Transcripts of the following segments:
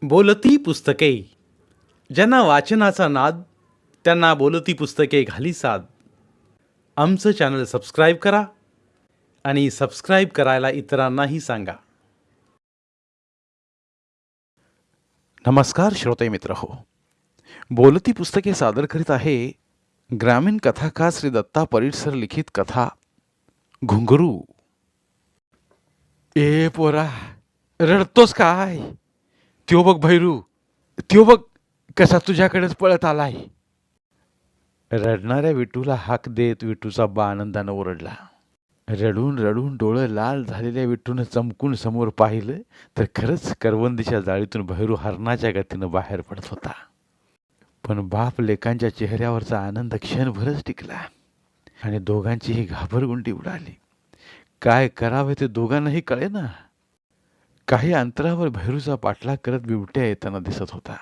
बोलती पुस्तके. ज्यांना वाचनाचा नाद त्यांना बोलती पुस्तके घाली साद. आमचं चॅनल सबस्क्राईब करा आणि सबस्क्राईब करायला इतरांनाही सांगा. नमस्कार श्रोते मित्र हो. बोलती पुस्तके सादर करीत आहे ग्रामीण कथाकार श्री दत्ता परिसर लिखित कथा घुंगरू. ए पोरा, रडतोस काय? त्यो बघ भैरू, त्यो बघ कसा तुझ्याकडेच पळत आलाय. रडणाऱ्या विठूला हाक देत विठूचा बा आनंदानं ओरडला. रडून रडून डोळं लाल झालेल्या विठूनं चमकून समोर पाहिलं तर खरंच करवंदीच्या जाळीतून भैरू हरणाच्या गतीनं बाहेर पडत होता. पण बाप लेकांच्या चेहऱ्यावरचा आनंद क्षणभरच टिकला आणि दोघांचीही घाबरगुंडी उडाली. काय करावे ते दोघांनाही कळेना. काही अंतरावर भैरूचा पाठलाग करत बिबट्या येताना दिसत होता.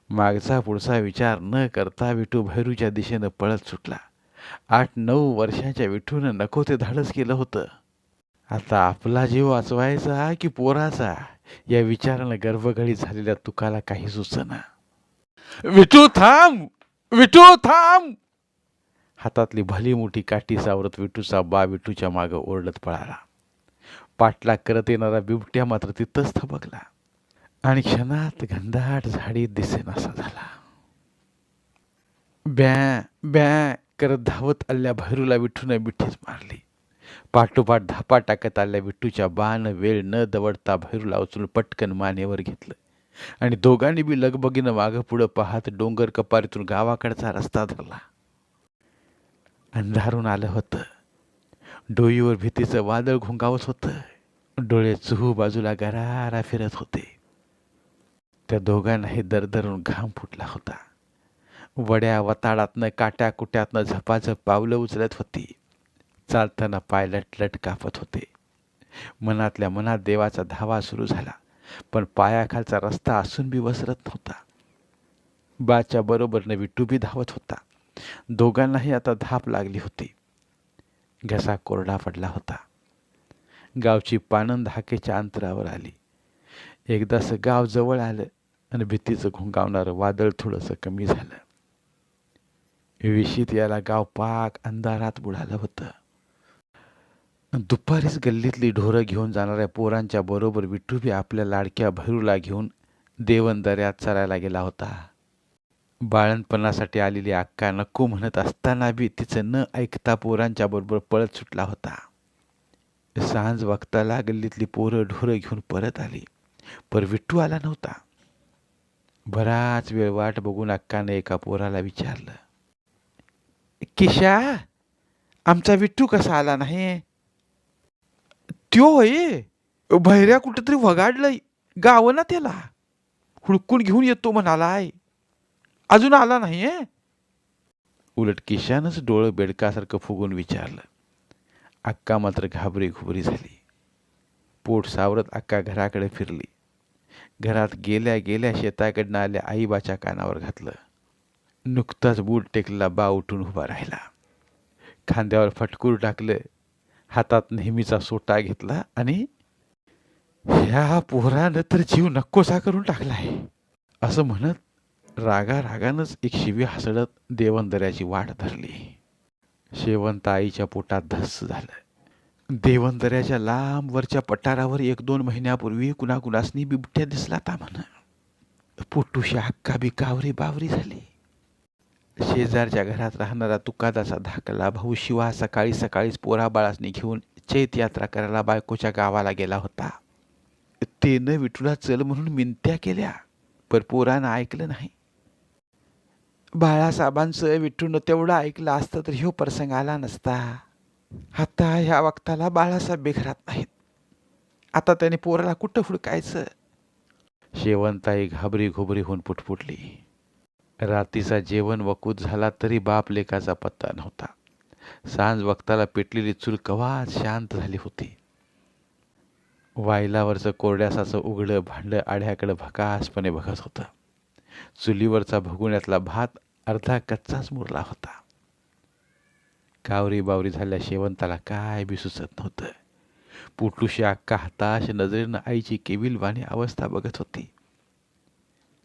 मागचा पुढचा विचार न करता विठू भैरूच्या दिशेनं पळत सुटला. 8-9 वर्षाच्या विठूनं नको ते धाडस केलं होतं. आता आपला जीव वाचवायचा की पोराचा या विचारानं गर्भगडीत झालेल्या तुकाला काही सुचना. विठू थांब, विठू थांब. हातातली भली मोठी काठी सावरत विठूचा बा विठूच्या मागं ओरडत पळाला. पाठलाग करत येणारा बिबट्या मात्र तिथंच थबकला आणि क्षणात घनदाट झाडीत दिसेनासा झाला. ब्या ब्या करत धावत आल्या भैरूला विठूनं मिठीच मारली. पाठोपाठ धापा टाकत आल्या विठूच्या बाण वेळ न दवडता भैरूला उचलून पटकन मानेवर घेतलं आणि दोघांनी बी लगबगीनं मागं पुढं पाहत डोंगर कपारीतून गावाकडचा रस्ता धरला. अंधारून आलं होतं. डोईवर भीतीचं वादळ घुंगावत होतं. डोळे चुहू बाजूला गरारा फिरत होते. त्या दोघांनाही दरदरून घाम फुटला होता. वड्या वताडातनं काट्या कुट्यातनं झपाझप पावलं उचलत होती. चालताना पाय लटलट कापत होते. मनातल्या मनात देवाचा धावा सुरू झाला, पण पायाखालचा रस्ता असून बी वसरत नव्हता. बाच्या बरोबरनं विठू बी धावत होता. दोघांनाही आता धाप लागली होती. घसा कोरडा पडला होता. गावची पानंद हाकेच्या अंतरावर आली. एकदाचं गाव जवळ आलं आणि भीतीचं घुंगावणारं वादळ थोडंसं कमी झालं. विशीत याला गाव पाक अंधारात बुडालं होतं. दुपारीच गल्लीतली ढोरं घेऊन जाणाऱ्या पोरांच्या बरोबर विठू बी आपल्या लाडक्या भैरूला घेऊन देवन दऱ्यात चरायला गेला होता. बाळणपणासाठी आलेली अक्का नको म्हणत असताना बी तिचं न ऐकता पोरांच्या बरोबर पळत सुटला होता. सांज वक्ताला गल्लीतली पोरं ढोरं घेऊन परत आली, पर विठू आला नव्हता. बराच वेळ वाट बघून अक्काने एका पोराला विचारलं, किशा, आमचा विठू कसा आला नाही? त्यो होय, भैऱ्या कुठेतरी वगाडलंय, गाव ना त्याला, हुडकून घेऊन येतो म्हणालाय, अजून आला नाही. उलट किशानच डोळं बेडकासारखं फुगून विचारलं. अक्का मात्र घाबरी घुबरी झाली. पोट सावरत अक्का घराकडे फिरली. घरात गेल्या गेल्या शेताकडनं आल्या आईबाच्या कानावर घातलं. नुकताच बूट टेकलेला बा उठून उभा राहिला. खांद्यावर फटकूर टाकलं, हातात नेहमीचा सोटा घेतला आणि ह्या पोरानं तर जीव नकोसा करून टाकलाय असं म्हणत रागारागानंच एक शिवी हसडत देवंदऱ्याची वाट धरली. शेवंत आईच्या पोटात धस्स झालं. देवंदऱ्याच्या लांबवरच्या पठारावर 1-2 महिन्यापूर्वी कुणाकुणासनी बिबट्या दिसला ता म्हण. पोटूशी हक्का बी कावरी बावरी झाली. शेजारच्या घरात राहणारा तुकादाचा धाकला भाऊ शिवा सकाळी सकाळीच पोरा बाळासनी घेऊन चैत यात्रा करायला बायकोच्या गावाला गेला होता. तेनं विठूला चल म्हणून मिनत्या केल्या, पर पोरानं ऐकलं नाही. बाळासाहेबांचं विठूनं तेवढं ऐकलं असतं तर ह्यो प्रसंग आला नसता. आता ह्या वक्ताला बाळासाहेब बी घरात नाहीत. आता त्याने पोराला कुठं हुडकायचं? शेवंताई घाबरी घुबरी होऊन पुटपुटली. रात्रीचा जेवण वकूत झाला तरी बाप लेकाचा पत्ता नव्हता. सांज वक्ताला पेटलेली चूल कवाच शांत झाली होती. वायलावरचं कोरड्यासाचं उघडं भांडं आढ्याकडं भकासपणे बघत होतं. चुलीवरचा भगुण्यातला भात अर्धा कच्चाच मुरला होता. कावरी बावरी झाल्या शेवंताला काय बी सुचत नव्हतं. पुटुशी अक्का हताश नजरेनं आईची केविलवाणी अवस्था बघत होती.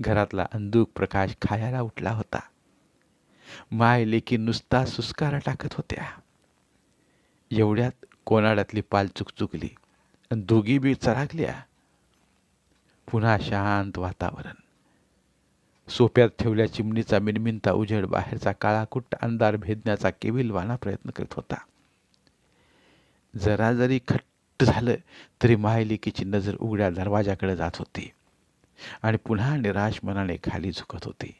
घरातला अंधूक प्रकाश खायला उठला होता. माय लेकी नुसता सुस्कारा टाकत होत्या. एवढ्यात कोनाड्यातली पाल चुकचुकली आणि दोघी बी चराकल्या. पुन्हा शांत वातावरण. सोप्यात ठेवल्या चिमणीचा मिनमिनता उजेड बाहेरचा काळाकुट्ट अंधार भेदण्याचा केविलवाना प्रयत्न करीत होता. जरा जरी खट्ट झालं तरी मायलिकीची नजर उघड्या दरवाजाकडे जात होती आणि पुन्हा निराश मनाने खाली झुकत होती.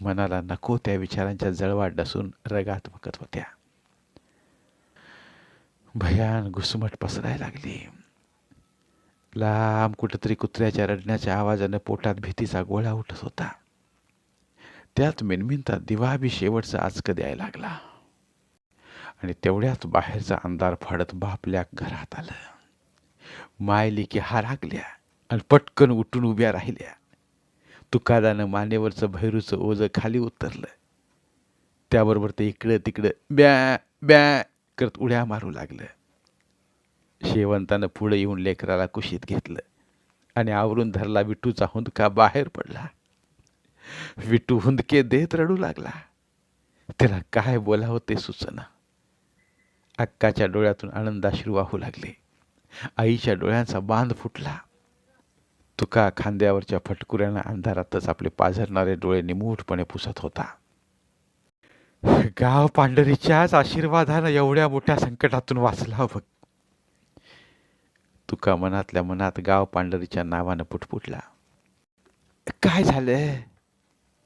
मनाला नको त्या विचारांच्या जळवा डसून रगात बकत होत्या. भयान घुसमट पसरायला लागली. लांब कुठेतरी कुत्र्याच्या रडण्याच्या आवाजाने पोटात भीतीचा गोळा उठत होता. त्यात मिनमिनता दिवा बी शेवटचा आचकं द्यायला लागला आणि तेवढ्यात बाहेरचा अंधार फाडत बापल्या घरात आलं. मायलिकी हारागल्या आणि पटकन उठून उभ्या राहिल्या. तुकादानं मानेवरचं भैरूचं ओझं खाली उतरलं. त्याबरोबर ते इकडं तिकडं ब्या ब्या करत उड्या मारू लागलं. शेवंतानं पुढे येऊन लेकराला कुशीत घेतलं आणि आवरून धरला. विठूचा हुंदका बाहेर पडला. विठू हुंदके देत रडू लागला. त्याला काय बोलावं ते सुचना. अक्काच्या डोळ्यातून आनंदाश्रू वाहू लागले. आईच्या डोळ्यांचा बांध फुटला. तुका खांद्यावरच्या फटकुऱ्यानं अंधारातच आपले पाझरणारे डोळे निमूटपणे पुसत होता. गाव पांढरीच्याच आशीर्वादानं एवढ्या मोठ्या संकटातून वाचला बघ. तुका मनातल्या मनात गाव पांढरीच्या नावानं पुटपुटला. काय झालं?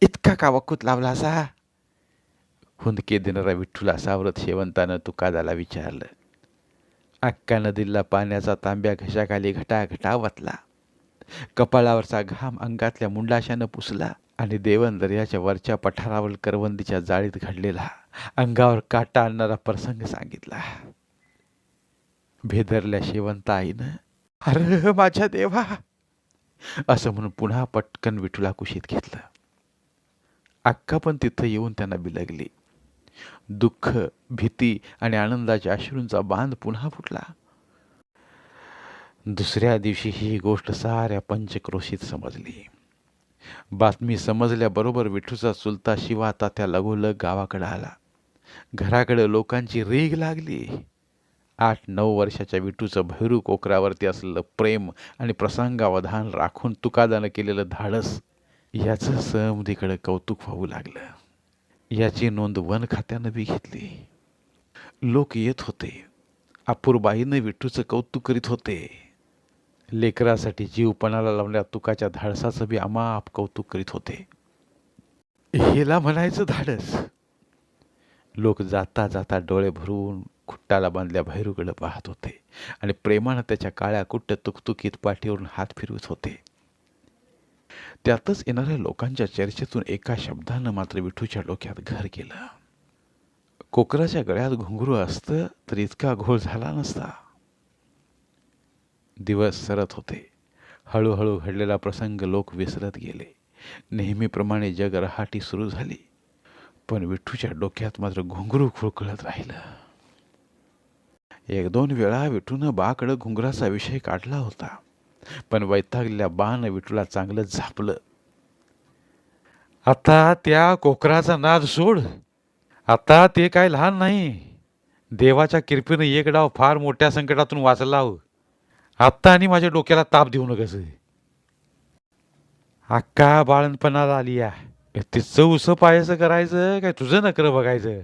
इतका का वकूत लावला असा? हुंदके देणारा विठ्ठूला सावरत शेवंतानं तुकादाला विचारलं. अक्कानं दिला पाण्याचा तांब्या घशाखाली घटाघटा वतला. कपाळावरचा घाम अंगातल्या मुंडाशानं पुसला आणि देवन दर्याच्या वरच्या पठारावर करवंदीच्या जाळीत घडलेला अंगावर काटा आणणारा प्रसंग सांगितला. भेदरल्या शेवंत आईनं अरे माझ्या देवा असं म्हणून पुन्हा पटकन विठूला कुशीत घेतलं. अक्का पण तिथं येऊन त्यांना बिलगली. दुःख, भीती आणि आनंदाच्या अश्रूंचा बांध पुन्हा फुटला. दुसऱ्या दिवशी ही गोष्ट साऱ्या पंचक्रोशीत समजली. बातमी समजल्याबरोबर विठूचा चुलता शिवा तात्या लगोलग गावाकडे आला. घराकडे लोकांची रीघ लागली. 8-9 वर्षाच्या विठूचं भैरू कोकरावरती असलेलं प्रेम आणि प्रसंगावधान राखून तुकादानं केलेलं धाडस याचं समधीकडे कौतुक व्हावू लागलं. याची नोंद वन खात्यानं बी घेतली. लोक येत होते. अपूर्बाईनं विठूचं कौतुक करीत होते. लेकरासाठी जीव पणाला लावल्या तुकाच्या धाडसाचं बी अमाप कौतुक करीत होते. हेला म्हणायचं धाडस. लोक जाता जाता डोळे भरून खुट्टाला बांधल्या भैरूकडे पाहत होते आणि प्रेमानं त्याच्या काळ्या कुट्ट तुकतुकीत पाठीवरून हात फिरवत होते. त्यातच येणाऱ्या लोकांच्या चर्चेतून एका शब्दानं मात्र विठूच्या डोक्यात घर केलं. कोकराच्या गळ्यात घुंगरू असतं तर इतका घोळ झाला नसता. दिवस सरत होते. हळूहळू घडलेला प्रसंग लोक विसरत गेले. नेहमीप्रमाणे जग रहाटी सुरू झाली. पण विठूच्या डोक्यात मात्र घुंगरू खुळखुळत राहिलं. 1-2 वेळा विठूनं बाकडं घुंगराचा विषय काढला होता. पण वैतागलेल्या बानं विठूला चांगलं झापलं. आता त्या कोकराचा नाद सोड. आता ते काय लहान नाही. देवाच्या कृपेनं एक डाव फार मोठ्या संकटातून वाचला हो. आत्ता आणि माझ्या डोक्याला ताप देऊ नकस. अक्का बाळणपणाला आली या. तिचं उसं पायाचं करायचं काय तुझं नखरं बघायचं?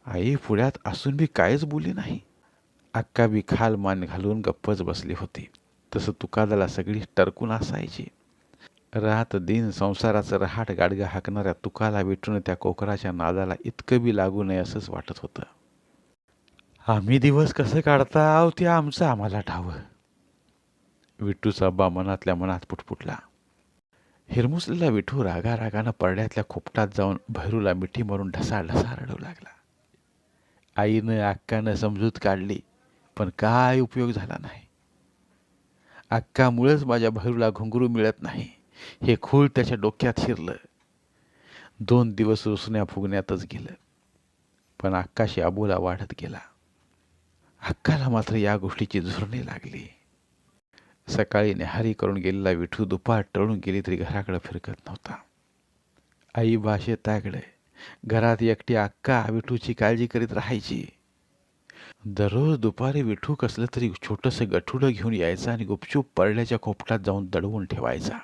आई पुढ्यात असून बी काहीच बोलली नाही. अक्का बी खाल मान घालून गप्पच बसली होती. तसं तुकादाला सगळी टरकून असायची. रात दिन संसाराचं रहाट गाडगा हाकणाऱ्या तुकाला विठून त्या कोकराच्या नादाला इतकं बी लागू नये असंच वाटत होतं. आम्ही दिवस कसं काढताव ते आमचं आम्हाला ठावं. विठूचा बा मनातल्या मनात पुटपुटला. हिरमुसलेला विठू रागारागानं परड्यातल्या खोपटात जाऊन भैरूला मिठी मारून ढसाढसा रडू लागला. आईनं अक्कानं समजूत काढली पण काय उपयोग झाला नाही. अक्कामुळेच माझ्या भैरूला घुंगरू मिळत नाही हे खूळ त्याच्या डोक्यात शिरलं. 2 दिवस रुसण्या फुगण्यातच गेलं. पण अक्काशी आबोला वाढत गेला. अक्काला मात्र या गोष्टीची झुरणी लागली. सकाळी न्याहारी करून गेलेला विठू दुपार टळून गेली तरी घराकडे फिरकत नव्हता. आई भाषेताकडे घरात एकटी अक्का विठूची काळजी करीत राहायची. दररोज दुपारी विठू कसलं तरी छोटंसं गठुडं घेऊन यायचं आणि गुपचूप परड्याच्या खोपटात जाऊन दडवून ठेवायचा.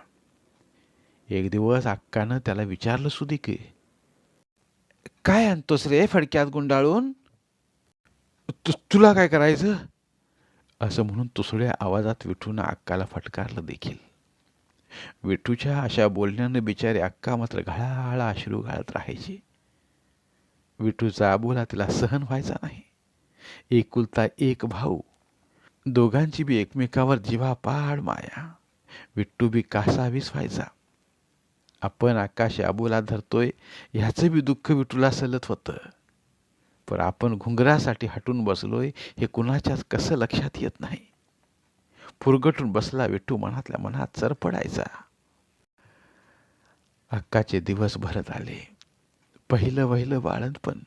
एक दिवस अक्कानं त्याला विचारलं सुधी की, काय आणतोस रे फडक्यात गुंडाळून? तुला काय करायचं? असं म्हणून तुसड्या आवाजात विठूनं अक्काला फटकारलं देखील. विठूच्या अशा बोलण्यानं बिचारी अक्का मात्र घळाघळा अश्रू घालत राहायची. विठूचा आबोला तिला सहन व्हायचा नाही. एकुलता एक भाऊ, दोघांची बी एकमेकावर जीवापाड माया. विठ्ठू बी कासावीस व्हायचा. आपण आकाश आबोला धरतोय ह्याचं बी दुःख विठूला सलत होतं. पण आपण घुंगरासाठी हटून बसलोय हे कुणाच्याच कसं लक्षात येत नाही. फुरगटून बसला विठू मनातल्या मनात चरपडायचा. अक्काचे दिवस भरत आले. पहिलं वहिलं बाळंतपण.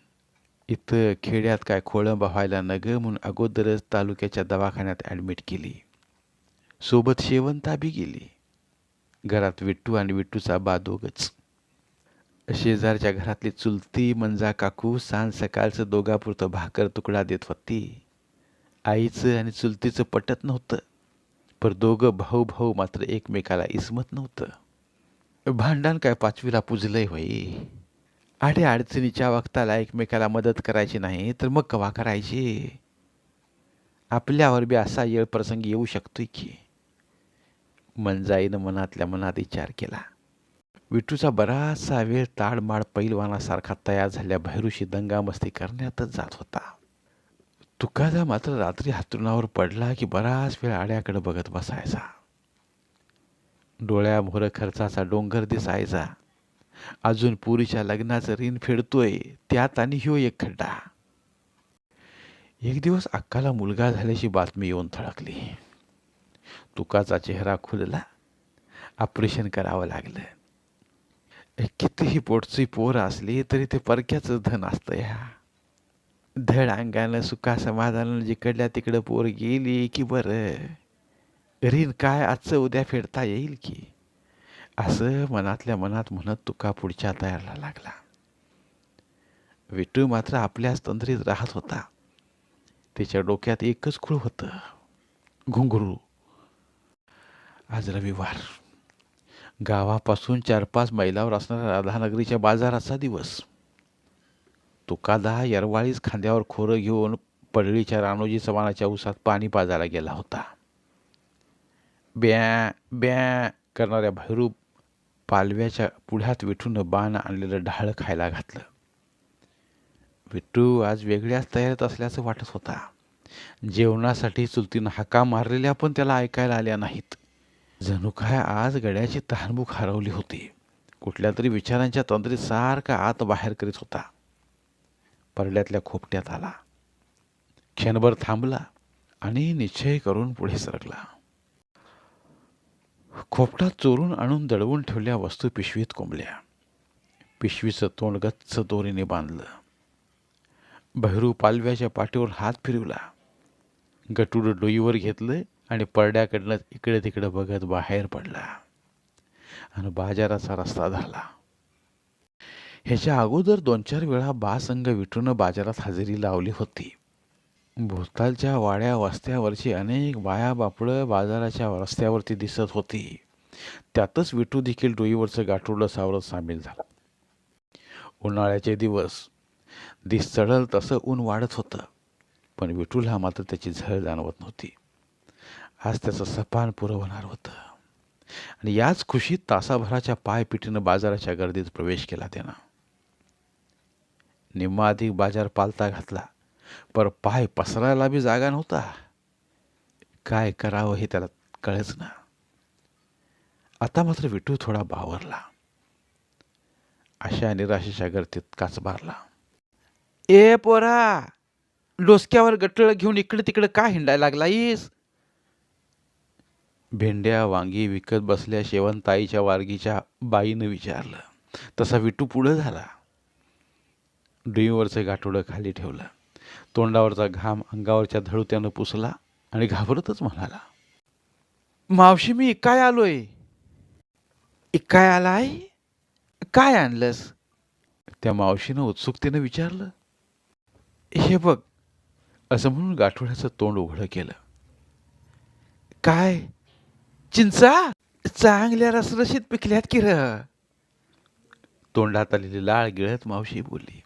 इथं खेड्यात काय खोळंबा व्हायला न ग म्हणून अगोदरच तालुक्याच्या दवाखान्यात ॲडमिट केली. सोबत शेवंता बी गेली. घरात विठू आणि विठूचा बा दोघच. शेजारच्या घरातली चुलती मंजा काकू सांज सकाळचं दोघापुरतं भाकर तुकडा देत होती. आईचं आणि चुलतीचं पटत नव्हतं, पर दोघं भाऊ भाऊ मात्र एकमेकाला इसमत नव्हतं. भांडण काय पाचवीला पुजलंय होई. आडे अडचणीच्या वक्ताला एकमेकाला मदत करायची नाही तर मग कवा करायची? आपल्यावर बी असा येळ प्रसंग येऊ शकतोय की. मंजाईनं मनातल्या मनात विचार केला. विठूचा बराचसा वेळ ताडमाड पैलवानासारखा तयार झाल्या भैरूशी दंगामस्ती करण्यातच जात होता. तुकादा मात्र रात्री हातरुणावर पडला की बराच वेळ आड्याकडे बघत बसायचा. डोळ्यामोहर खर्चाचा डोंगर दिसायचा. अजून पुरीच्या लग्नाचं ऋण फेडतोय त्यात आणि ह्यो एक खड्डा. एक दिवस अक्काला मुलगा झाल्याची बातमी येऊन थळकली. तुकाचा चेहरा खुलला. ऑपरेशन करावं लागलं. कितीही पोटची पोर असली तरी ते परक्याचं धन असतं या. धड अंगानं सुखा समाधानानं जिकडल्या तिकडं पोर गेली की बरं, ऋण काय आजचं उद्या फेडता येईल की, असं मनातल्या मनात म्हणत तुका पुढच्या तयारला लागला. विठू मात्र आपल्याच तंद्रीत राहत होता. त्याच्या डोक्यात एकच खूळ होतं, घुंगरू. आज रविवार. गावापासून 4-5 मैलावर असणाऱ्या राधानगरीच्या बाजाराचा दिवस. तुकादा यरवाळीच खांद्यावर खोरं घेऊन पडळीच्या रानोजी चव्हाणाच्या उसात पाणी पाजायला गेला होता. ब्या ब्या करणाऱ्या भैरू पालव्याच्या पुढ्यात विठूनं बाण आणलेलं ढाळ खायला घातलं. विठू आज वेगळ्याच तयारीत असल्याचं वाटत होता. जेवणासाठी चुलतीनं हाका मारलेल्या पण त्याला ऐकायला आल्या नाहीत. जणू काय आज गड्याची तहानभूक हरवली होती. कुठल्या तरी विचारांच्या तंद्रीत सारखा आत बाहेर करीत होता. परड्यातल्या खोपट्यात आला. क्षणभर थांबला आणि निश्चय करून पुढे सरकला. खोपटात चोरून आणून दडवून ठेवल्या वस्तू पिशवीत कोंबल्या. पिशवीचं तोंड गच्च दोरीने बांधलं. भैरू पालव्याच्या पाठीवर हात फिरवला. गटुड डोईवर घेतलं आणि परड्याकडनं इकडे तिकडे बघत बाहेर पडला आणि बाजाराचा रस्ता धरला. ह्याच्या अगोदर 2-4 वेळा बासंग विठूनं बाजारात हजेरी लावली होती. भोवतालच्या वाड्या वस्त्यावरची अनेक बाया बापडं बाजाराच्या रस्त्यावरती दिसत होती. त्यातच विठू देखील डोईवरचं गाठोडं सावरत सामील झाला. उन्हाळ्याचे दिवस. दिस चढल तसं ऊन वाढत होतं, पण विठूला मात्र त्याची झळ जाणवत नव्हती. आज त्याचं सपान पुरं होणार होतं आणि याच खुशीत तासाभराच्या पायपिटीनं बाजाराच्या गर्दीत प्रवेश केला त्यानं. निम्मा अधिक बाजार पालता घातला, पर पाय पसरायला बी जागा नव्हता. काय करावं हे त्याला कळेच ना. आता मात्र विठू थोडा बावरला. अशा निराशेच्या गर्दीत काचबारला. ए पोरा, डोसक्यावर गटळ घेऊन इकडे तिकडे का हिंडायला लागलायस? भेंड्या वांगी विकत बसल्या शेवंताईच्या वारगीच्या बाईनं विचारलं. तसा विठू पुढं झाला. डोईवरचं गाठोडं खाली ठेवलं. तोंडावरचा घाम अंगावरच्या धडुत्यानं पुसला आणि घाबरतच म्हणाला, मावशी मी काय आलोय. काय आलाय? काय आणलंस? त्या मावशीनं उत्सुकतेनं विचारलं. हे बघ, असं म्हणून गाठोड्याचं तोंड उघडं केलं. काय? चिंचा? चांगल्या रसरशीत पिकल्यात की र. तोंडात आलेली लाळ गिळत मावशी बोलली.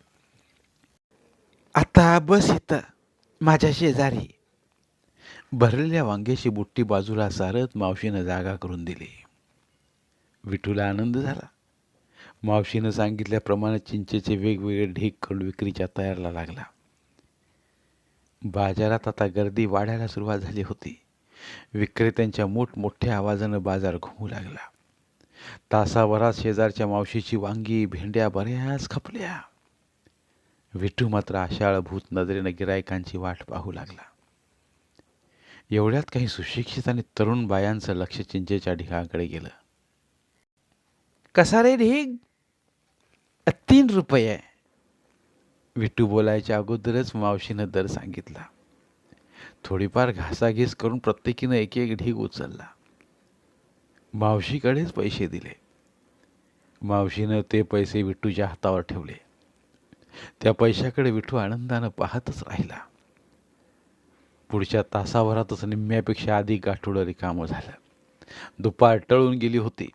आता बस इथं माझ्या शेजारी. भरलेल्या वांग्याची बुट्टी बाजूला सारत मावशीनं जागा करून दिली. विठूला आनंद झाला. मावशीनं सांगितल्याप्रमाणे चिंचेचे वेगवेगळे ढीग करून विक्रीच्या तयारीला लागला. बाजारात आता गर्दी वाढायला सुरुवात झाली होती. विक्रेत्यांच्या मोठमोठ्या आवाजानं बाजार घुमू लागला. तासाभरात शेजारच्या मावशीची वांगी भेंड्या बऱ्याच खपल्या. विठू मात्र आशाळभूत नजरेनं गिरायकांची वाट पाहू लागला. एवढ्यात काही सुशिक्षित आणि तरुण बायांचं लक्ष चिंचेच्या ढिगाकडे गेलं. कसा रे ढीग? 3 रुपये. विठू बोलायच्या अगोदरच मावशीनं दर सांगितला. थोडीफार घासाघीस करून प्रत्येकीनं एक एक ढीग उचलला. मावशीकडेच पैसे दिले. मावशीनं ते पैसे विठूच्या हातावर ठेवले. त्या पैशाकडे विठू आनंदानं पाहतच राहिला. पुढच्या तासाभरातच निम्म्यापेक्षा अधिक गाठोडं रिकामं झालं. दुपार टळून गेली होती.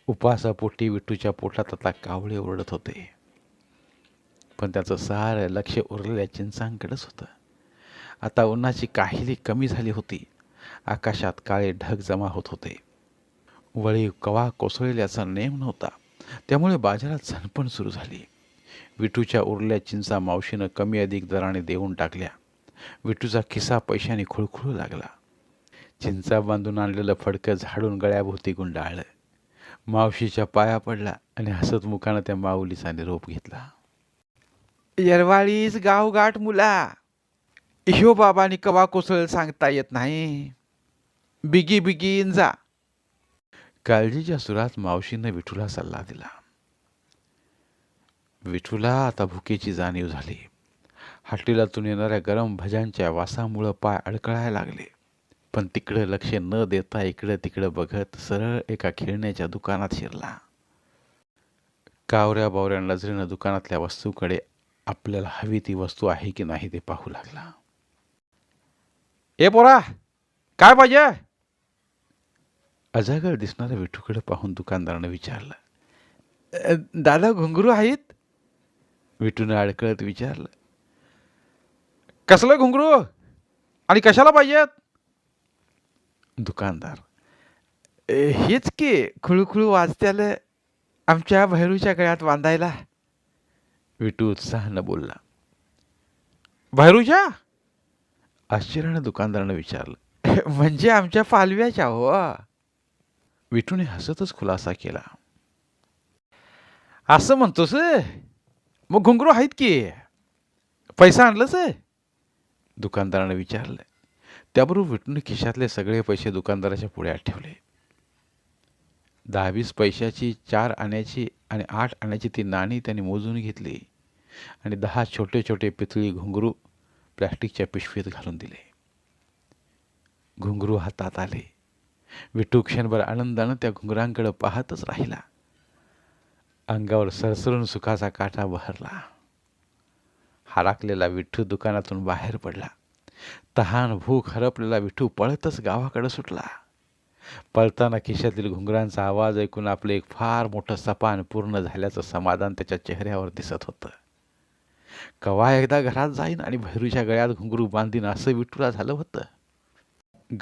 उपासापोटी विठूच्या पोटात आता कावळे ओरडत होते. पण त्याचं सारं लक्ष उरलेल्या चिंचांकडेच होतं. आता उन्हाची काहिली कमी झाली होती. आकाशात काळे ढग जमा होत होते. वळी कवा कोसळल्याचा नेम नव्हता. त्यामुळे बाजारात झणपण सुरू झाली. विठूच्या उरल्या चिंचा मावशीनं कमी अधिक दराने देऊन टाकल्या. विठूचा खिसा पैशाने खुळखुळू लागला. चिंचा बांधून आणलेलं फडकं झाडून गळ्याभोवती गुंडाळलं. मावशीच्या पाया पडला आणि हसत मुखानं त्या माऊलीचा निरोप घेतला. येरवाळीस गावगाठ मुला. ह्यो बाबानी कवा कोसळ सांगता येत नाही. बिगी बिगीन जा. काळजीच्या सुरात मावशीनं विठूला सल्ला दिला. विठूला आता भुकेची जाणीव झाली. हाटेलातून येणाऱ्या गरम भज्यांच्या वासामुळं पाय अडकळायला लागले. पण तिकडं लक्ष न देता इकडं तिकडं बघत सरळ एका खेळण्याच्या दुकानात शिरला. कावऱ्या बावऱ्या नजरेनं दुकानातल्या वस्तूकडे आपल्याला हवी ती वस्तू आहे की नाही ते पाहू लागला. ए पोरा, काय पाहिजे? अजागर दिसणाऱ्या विठूकडे पाहून दुकानदारानं विचारलं. दादा घुंगरू आहेत? विठूनं अडकळत विचारलं. कसलं घुंगरू आणि कशाला पाहिजेत? दुकानदार. हेच की खुळूखुळू वाजत्याला आमच्या भैरूच्या गळ्यात बांधायला. विठू उत्साहानं बोलला. भैरूच्या? आश्चर्यानं दुकानदारानं विचारलं. म्हणजे आमच्या पालव्याच्या हो. विठूने हसतच खुलासा केला. असं म्हणतोस? मग घुंगरू आहेत की. पैसा आणलंच? दुकानदारानं विचारलं. त्याबरोबर विठूने खिशातले सगळे पैसे दुकानदाराच्या पुढ्यात ठेवले. 10-20 पैशाची 4 आण्याची आणि 8 आण्याची ती नाणी त्यांनी मोजून घेतली आणि 10 छोटे छोटे पितळी घुंगरू प्लॅस्टिकच्या पिशवीत घालून दिले. घुंगरू हातात आले. विठू क्षणभर आनंदानं त्या घुंगरांकडे पाहतच राहिला. अंगावर सरसरून सुखाचा काटा बहरला. हराकलेला विठू दुकानातून बाहेर पडला. तहान भूक हरपलेला विठू पळतच गावाकडे सुटला. पळताना खिशातील घुंगरांचा आवाज ऐकून आपलं एक फार मोठं सपान पूर्ण झाल्याचं समाधान त्याच्या चेहऱ्यावर दिसत होतं. कवा एकदा घरात जाईन आणि भैरूच्या गळ्यात घुंगरू बांधीन असं विठूला झालं होतं.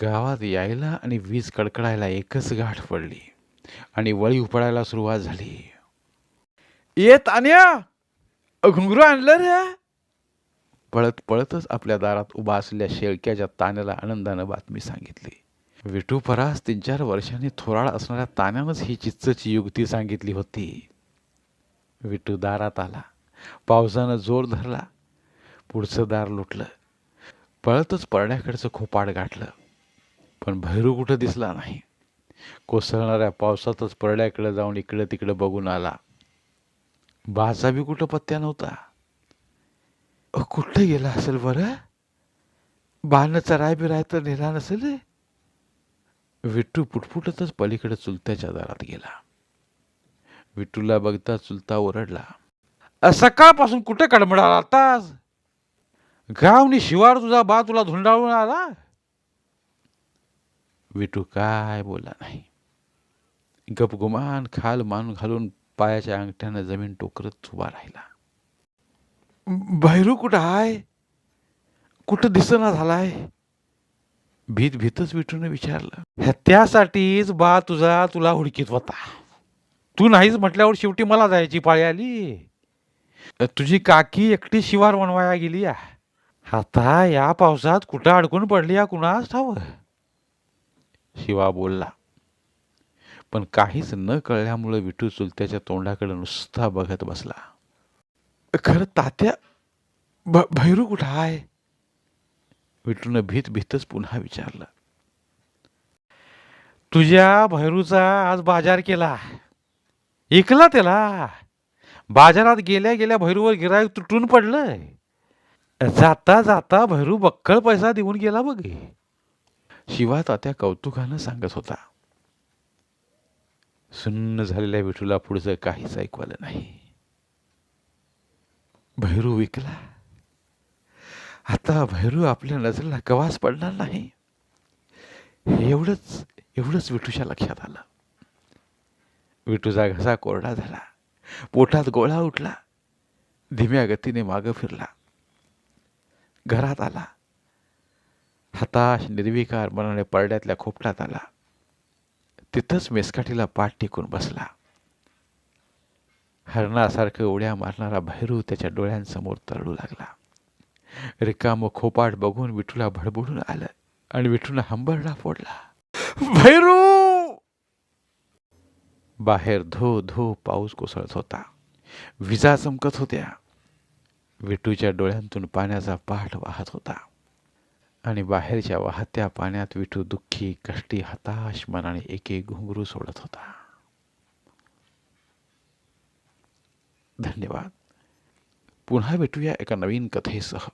गावात यायला आणि वीज कडकडायला एकच गाठ पडली आणि वळी उपडायला सुरुवात झाली. ये तान्या, घुंगरू आणलं रे. पळत पळतच आपल्या दारात उभा असलेल्या शेळक्याच्या तान्याला आनंदानं बातमी सांगितली. विठू परास 3-4 वर्षांनी थोराड असणाऱ्या तान्यानंच ही चिच्चची युक्ती सांगितली होती. विठू दारात आला. पावसानं जोर धरला. पुढचं दार लुटलं. पळतच परड्याकडचं खोपाड गाठलं. पण भैरू कुठं दिसला नाही. कोसळणाऱ्या पावसातच परड्याकडे जाऊन इकडं तिकडं बघून आला. बाचा बी कुठं पत्त्या नव्हता. कुठं गेला असेल बरं? बानं चराय बिराय तर नेला नसेल. विठू पुटपुटतच पलीकडे चुलत्याच्या दारात गेला. विठूला बघता चुलता ओरडला, सकाळपासून कुठे कडमडाला आताच? गावनी शिवार तुझा बा तुला धुंडाळून आला. विठू काय बोलला नाही. गपगुमान खाल मान घालून पायाच्या अंगठ्यानं जमीन टोकरत उभा राहिला. भैरू कुठं आहे? कुठं दिसना झालाय? भीत भीतच विठूने विचारलं. त्यासाठीच बा तुला हुडकीत होता. तू नाहीच म्हटल्यावर शेवटी मला जायची पाळी आली. तुझी काकी एकटी शिवार वणवाया गेली. आता या पावसात कुठं अडकून पडली या कुणास ठाव. शिवा बोलला, पण काहीच न कळल्यामुळे विठू चुलत्याच्या तोंडाकडे नुसता बघत बसला. खरं तात्या, भैरू कुठं आहे? विठून भीत भीतच पुन्हा विचारलं. तुझ्या भैरूचा आज बाजार केला, ऐकला त्याला. बाजारात गेल्या गेल्या भैरूवर गिराईक तुटून पडलंय. जाता जाता भैरू बक्कळ पैसा देऊन गेला बघ. शिवा तात्या कौतुकानं सांगत होता. सुन्न झालेल्या विठूला पुढचं काहीच ऐकवलं नाही. भैरू विकला. आता भैरू आपल्या नजरेला कवाच पडणार नाही. एवढंच विठूच्या लक्षात आलं. विठूचा घसा कोरडा झाला, पोटात गोळा उठला. धीम्या गतीने मागं फिरला. घरात आला. हताश निर्विकार मनाने परड्यातल्या खोपटात आला. तिथंच मेसकाठीला पाठ टेकून बसला. हरणासारखं उड्या मारणारा भैरू त्याच्या डोळ्यांसमोर तरळू लागला. रिकामं खोपाट बघून विठूला भडबडून आलं आणि विठूनं हंबरडा फोडला, भैरू! बाहेर धो धो पाऊस कोसळत होता. विजा चमकत होत्या. विठूच्या डोळ्यांतून पाण्याचा पाठ वाहत होता आणि बाहेरच्या वाहत्या पाण्यात विठू दुःखी, कष्टी, हताश मनाने एक एक घुंगरू सोडत होता. धन्यवाद. पुन्हा भेटूया एका नवीन कथेसह.